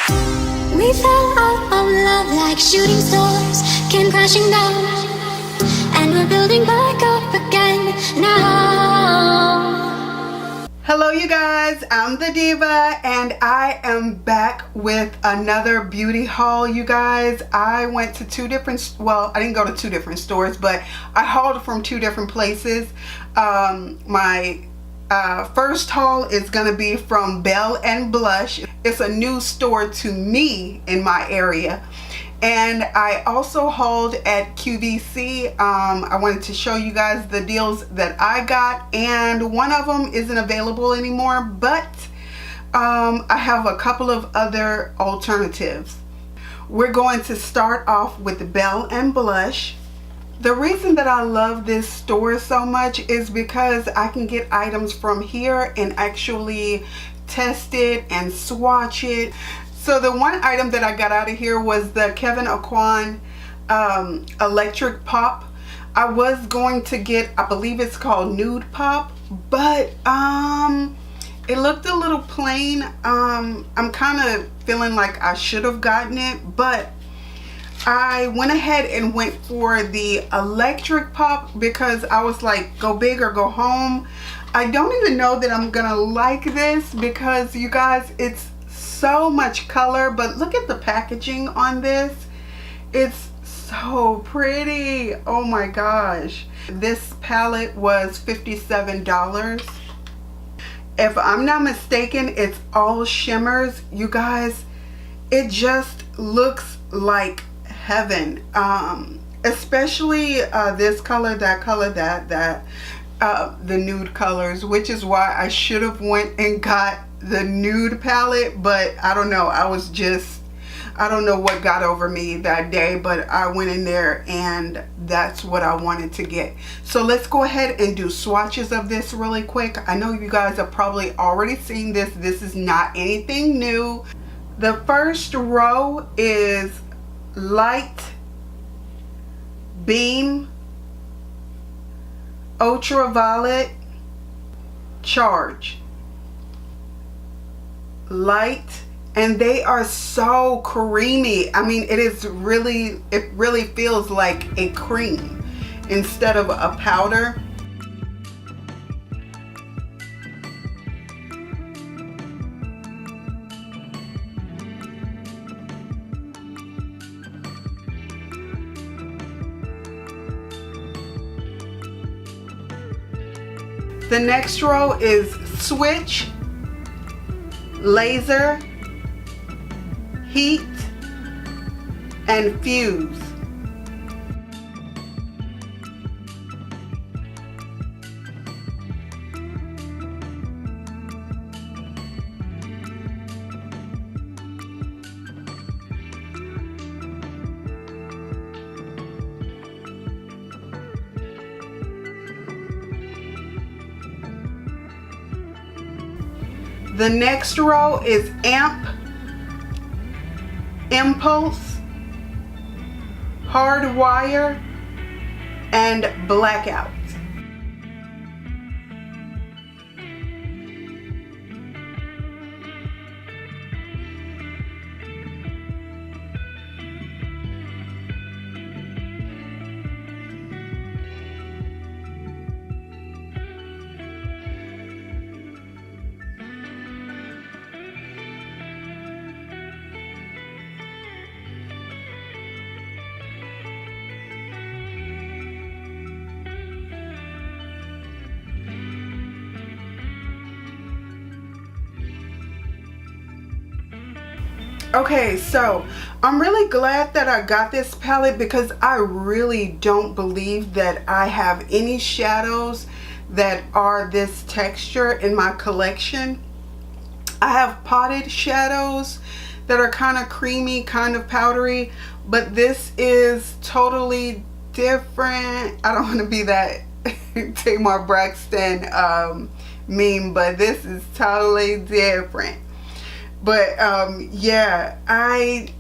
We fell out of love like shooting stars came crashing down, and we're building back up again now. Hello you guys, I'm the Diva and I am back with another beauty haul. You guys, I went to two different, well, I didn't go to two different stores, but I hauled from two different places. My first haul is gonna be from Belle and Blush. It's a new store to me in my area. And I also hauled at QVC. I wanted to show you guys the deals that I got, and one of them isn't available anymore, but I have a couple of other alternatives. We're going to start off with Belle and Blush. The reason that I love this store so much is because I can get items from here and actually test it and swatch it. So the one item that I got out of here was the Kevyn Aucoin electric pop. I was going to get, I believe it's called Nude Pop, but it looked a little plain. I'm kind of feeling like I should have gotten it, but I went ahead and went for the electric pop because I was like, go big or go home. I don't even know that I'm gonna like this because you guys, it's so much color, but look at the packaging on this. It's so pretty. Oh my gosh. This palette was $57. If I'm not mistaken, it's all shimmers. You guys, it just looks like heaven. Especially this color, that color, that the nude colors, which is why I should have went and got the nude palette, but I don't know, I don't know what got over me that day, but I went in there and that's what I wanted to get. So let's go ahead and do swatches of this really quick. I know you guys have probably already seen this. This is not anything new. The first row is Light, Beam, Ultraviolet, Charge. Light, and they are so creamy. I mean, it really feels like a cream instead of a powder. The next row is Switch, Laser, Heat, and Fuse. The next row is Amp, Impulse, Hardwire, and Blackout. Okay, so I'm really glad that I got this palette because I really don't believe that I have any shadows that are this texture in my collection. I have potted shadows that are kind of creamy, kind of powdery, but this is totally different. I don't want to be that Tamar Braxton meme, but this is totally different. But yeah, I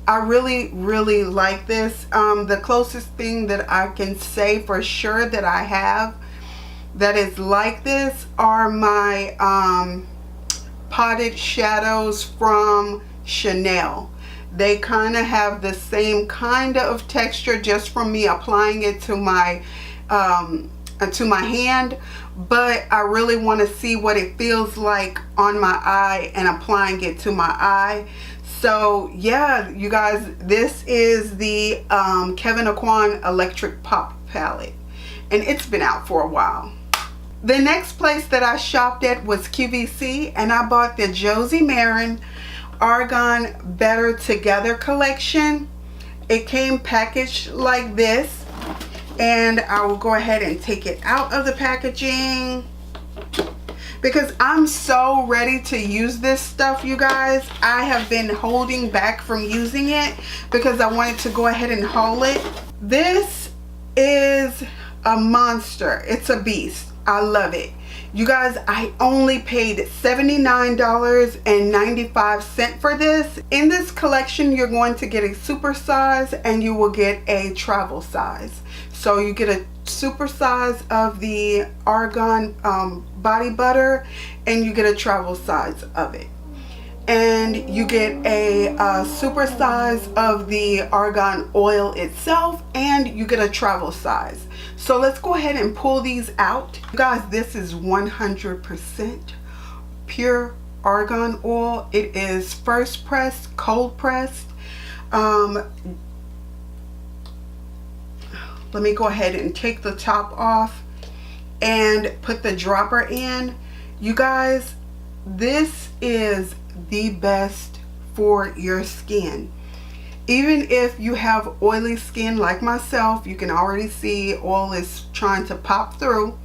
really like this. The closest thing that I can say for sure that I have that is like this are my potted shadows from Chanel. They kind of have the same kind of texture just from me applying it to my hand, but I really want to see what it feels like on my eye and applying it to my eye. So yeah, you guys, this is the Kevyn Aucoin Electric Pop palette, and it's been out for a while. The next place that I shopped at was QVC, and I bought the Josie Maran Argan Better Together collection. It came packaged like this, and I will go ahead and take it out of the packaging because I'm so ready to use this stuff, you guys. I have been holding back from using it because I wanted to go ahead and haul it. This is a monster. It's a beast. I love it. You guys, I only paid $79.95 for this. In this collection, you're going to get a super size and you will get a travel size. So you get a super size of the Argan body butter, and you get a travel size of it. And you get a super size of the Argan oil itself, and you get a travel size. So let's go ahead and pull these out. You guys, this is 100% pure argan oil. It is first pressed, cold pressed. Let me go ahead and take the top off and put the dropper in. You guys, this is the best for your skin. Even if you have oily skin like myself, you can already see oil is trying to pop through.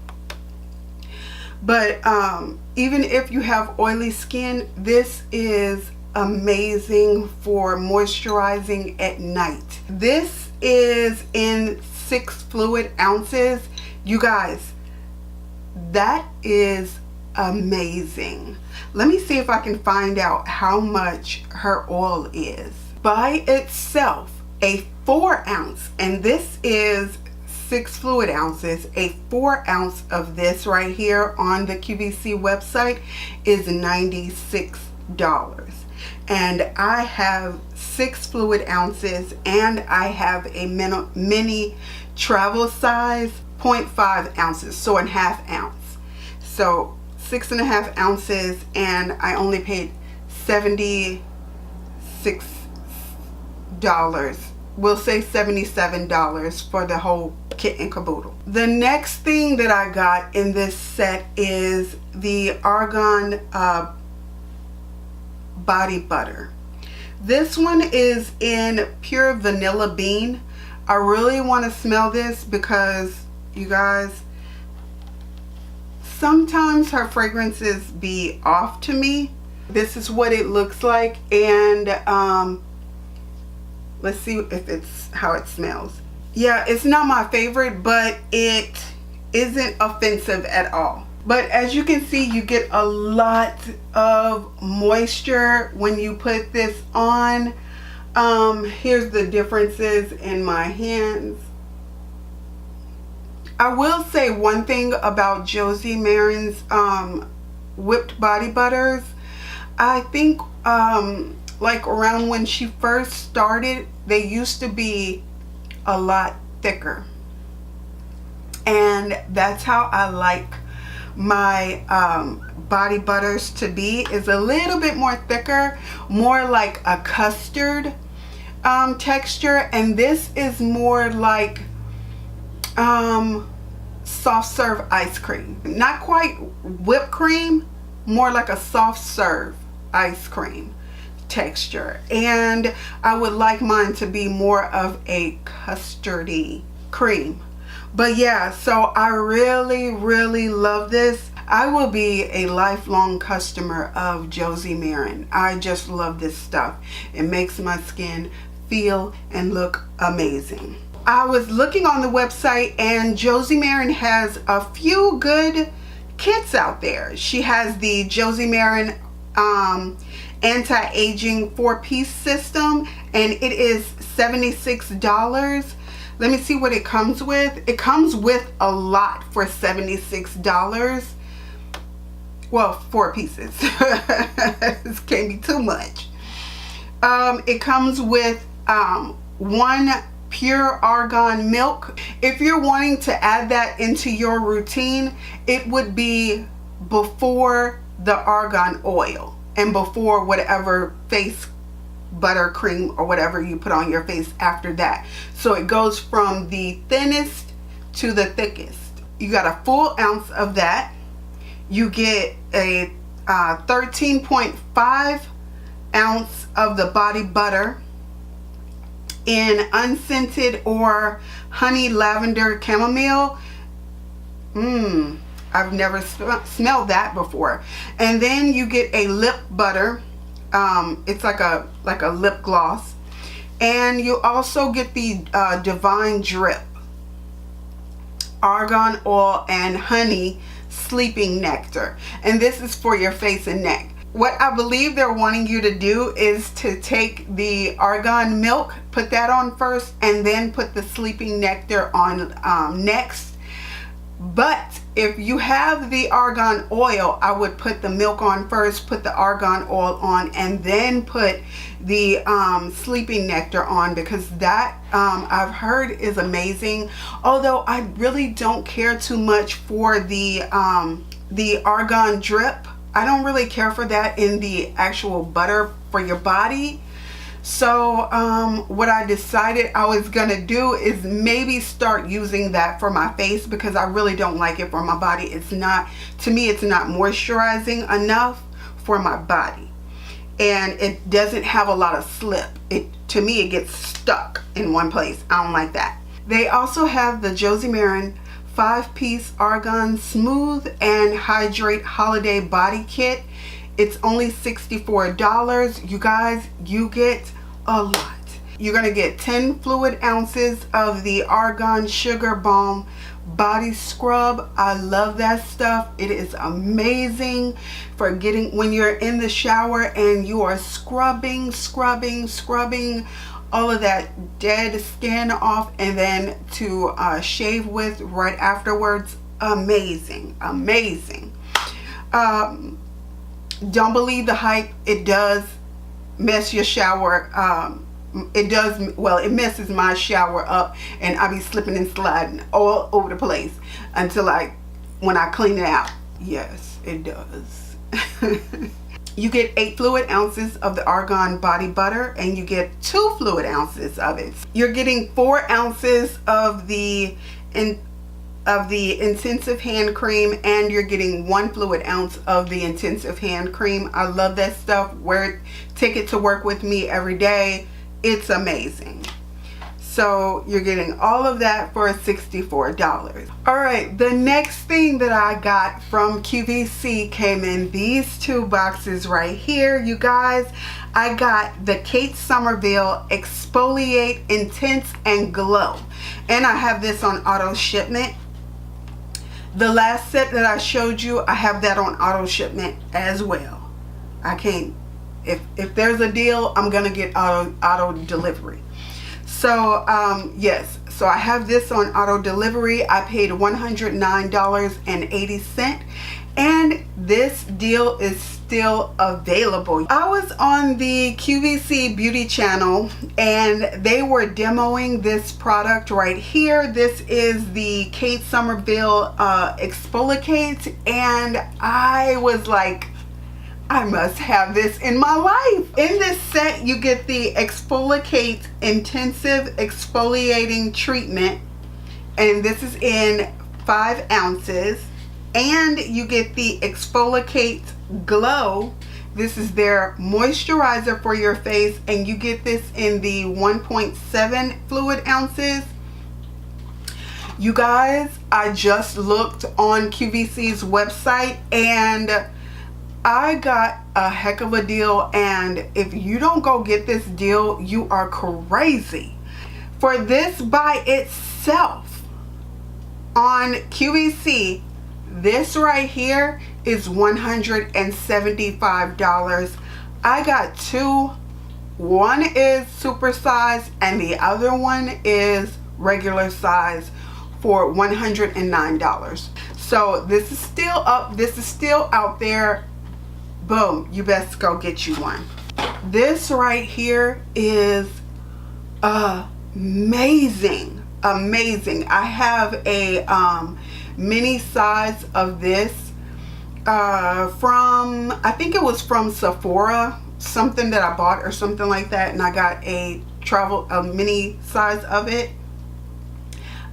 But even if you have oily skin, this is amazing for moisturizing at night. This is in 6 fluid ounces. You guys, that is amazing. Let me see if I can find out how much her oil is. By itself, a 4 ounce, and this is 6 fluid ounces, a 4 ounce of this right here on the QVC website is $96. And I have 6 fluid ounces, and I have a mini travel size 0.5 ounces, so a ½ ounce. So 6.5 ounces, and I only paid $76. We'll say $77 for the whole kit and caboodle. The next thing that I got in this set is the Argan body butter. This one is in pure vanilla bean. I really want to smell this because, you guys, sometimes her fragrances be off to me. This is what it looks like, and let's see if it's how it smells. Yeah, it's not my favorite, but it isn't offensive at all. But as you can see, you get a lot of moisture when you put this on. Here's the differences in my hands. I will say one thing about Josie Maran's whipped body butters. I think like around when she first started, they used to be a lot thicker, and that's how I like my body butters to be, is a little bit more thicker, more like a custard texture, and this is more like soft serve ice cream. Not quite whipped cream, more like a soft serve ice cream texture. And I would like mine to be more of a custardy cream. But yeah, so I really love this. I will be a lifelong customer of Josie Maran. I just love this stuff. It makes my skin feel and look amazing. I was looking on the website, and Josie Maran has a few good kits out there. She has the Josie Maran anti-aging 4-piece system, and it is $76. Let me see what it comes with. It comes with a lot for $76. Well, 4 pieces. This can't be too much. It comes with 1 pure argan milk. If you're wanting to add that into your routine, it would be before the argan oil and before whatever face butter, cream, or whatever you put on your face after that. So it goes from the thinnest to the thickest. You got a full ounce of that. You get a 13.5 ounce of the body butter in unscented or honey lavender chamomile. I've never smelled that before. And then you get a lip butter. It's like a lip gloss. And you also get the Divine Drip argan oil and honey sleeping nectar, and this is for your face and neck. What I believe they're wanting you to do is to take the argan milk, put that on first, and then put the sleeping nectar on next. But if you have the argan oil, I would put the milk on first, put the argan oil on, and then put the sleeping nectar on, because that I've heard is amazing. Although I really don't care too much for the argan drip. I don't really care for that in the actual butter for your body. So what I decided I was gonna do is maybe start using that for my face, because I really don't like it for my body. It's not, to me, it's not moisturizing enough for my body, and it doesn't have a lot of slip. To me, it gets stuck in one place. I don't like that. They also have the Josie Maran 5-piece Argan Smooth and Hydrate Holiday Body Kit. It's only $64. You guys, you get a lot. You're gonna get 10 fluid ounces of the Argan Sugar Balm Body Scrub. I love that stuff. It is amazing for getting when you're in the shower and you are scrubbing all of that dead skin off, and then to shave with right afterwards. Amazing. Don't believe the hype. It does mess your shower. It messes my shower up, and I be slipping and sliding all over the place until when I clean it out. Yes, it does. You get 8 fluid ounces of the Argan body butter, and you get 2 fluid ounces of it. You're getting 4 ounces of the intensive hand cream, and you're getting 1 fluid ounce of the intensive hand cream. I love that stuff. Take it to work with me every day. It's amazing. So you're getting all of that for $64. All right, the next thing that I got from QVC came in these 2 boxes right here, you guys. I got the Kate Summerville Exfoliate Intense and Glow, and I have this on auto shipment. The last set that I showed you, I have that on auto shipment as well. I can't, if there's a deal, I'm gonna get auto delivery. So yes, so I have this on auto delivery. I paid $109.80, and this deal is still available. I was on the QVC beauty channel, and they were demoing this product right here. This is the Kate Summerville Exfoliate, and I was like, I must have this in my life. In this set, you get the Exfoliate Intensive Exfoliating Treatment, and this is in 5 ounces. And you get the Exfoliate Glow. This is their moisturizer for your face, and you get this in the 1.7 fluid ounces. You guys, I just looked on QVC's website, and I got a heck of a deal, and if you don't go get this deal, you are crazy. For this by itself on QVC, this right here is $175. I got 2. One is super size and the other one is regular size for $109. So this is still up. This is still out there. Boom, you best go get you one. This right here is amazing. Amazing. I have a mini size of this from, I think it was from Sephora, something that I bought or something like that, and I got a mini size of it.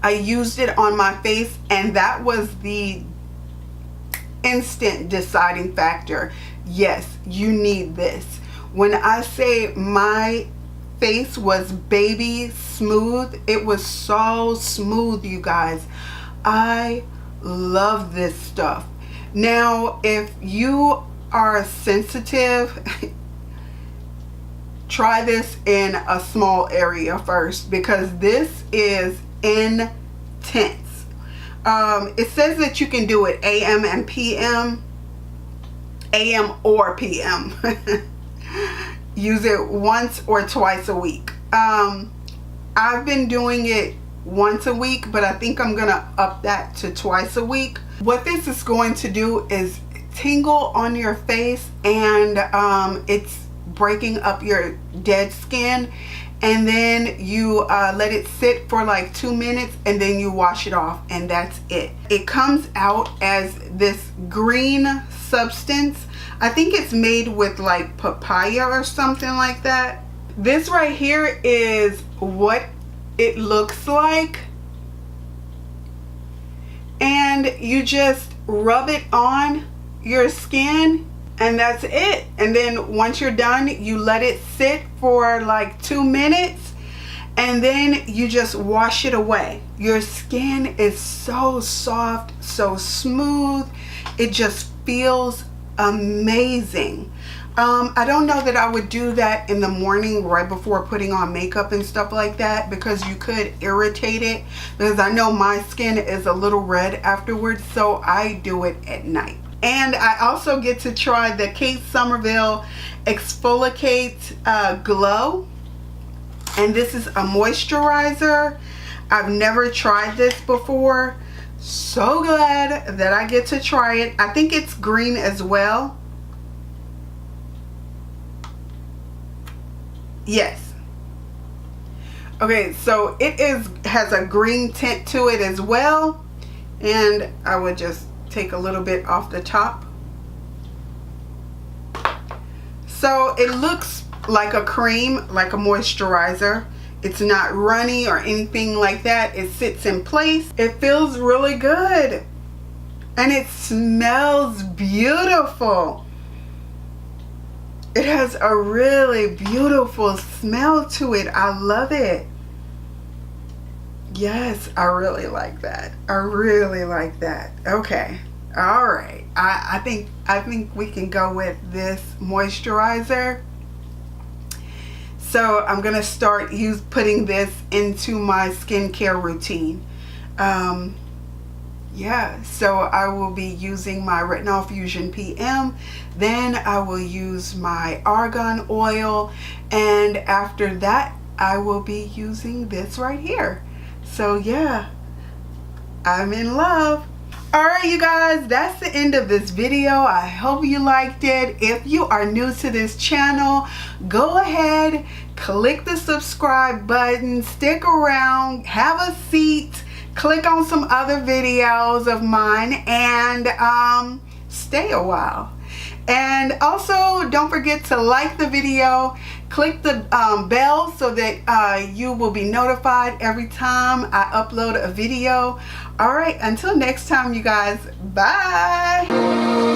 I used it on my face, and that was the instant deciding factor. Yes, you need this. When I say my face was baby smooth, it was so smooth, you guys. I love this stuff. Now, if you are sensitive, try this in a small area first, because this is intense. It says that you can do it AM and PM, AM or PM. Use it once or twice a week. I've been doing it once a week, but I think I'm gonna up that to twice a week. What this is going to do is tingle on your face, and it's breaking up your dead skin, and then you let it sit for like 2 minutes, and then you wash it off, and that's it. It comes out as this green substance. I think it's made with like papaya or something like that. This right here is what it looks like, and you just rub it on your skin, and that's it. And then once you're done, you let it sit for like 2 minutes, and then you just wash it away. Your skin is so soft, so smooth. It just feels amazing. I don't know that I would do that in the morning right before putting on makeup and stuff like that, because you could irritate it, because I know my skin is a little red afterwards, so I do it at night. And I also get to try the Kate Summerville Exfoliate Glow, and this is a moisturizer. I've never tried this before, so glad that I get to try it. I think it's green as well. Yes. Okay, so it has a green tint to it as well, and I would just take a little bit off the top. So it looks like a cream, like a moisturizer. It's not runny or anything like that. It sits in place. It feels really good, and it smells beautiful. It has a really beautiful smell to it. I love it. Yes, I really like that. I really like that. Okay. All right. I think we can go with this moisturizer. So I'm going to start putting this into my skincare routine. Yeah, so I will be using my Retinol Fusion PM, then I will use my Argan oil, and after that I will be using this right here. So yeah, I'm in love. Alright you guys, that's the end of this video. I hope you liked it. If you are new to this channel, go ahead, click the subscribe button, stick around, have a seat, click on some other videos of mine, and stay a while. And also don't forget to like the video, click the bell so that you will be notified every time I upload a video. All right, until next time you guys, bye.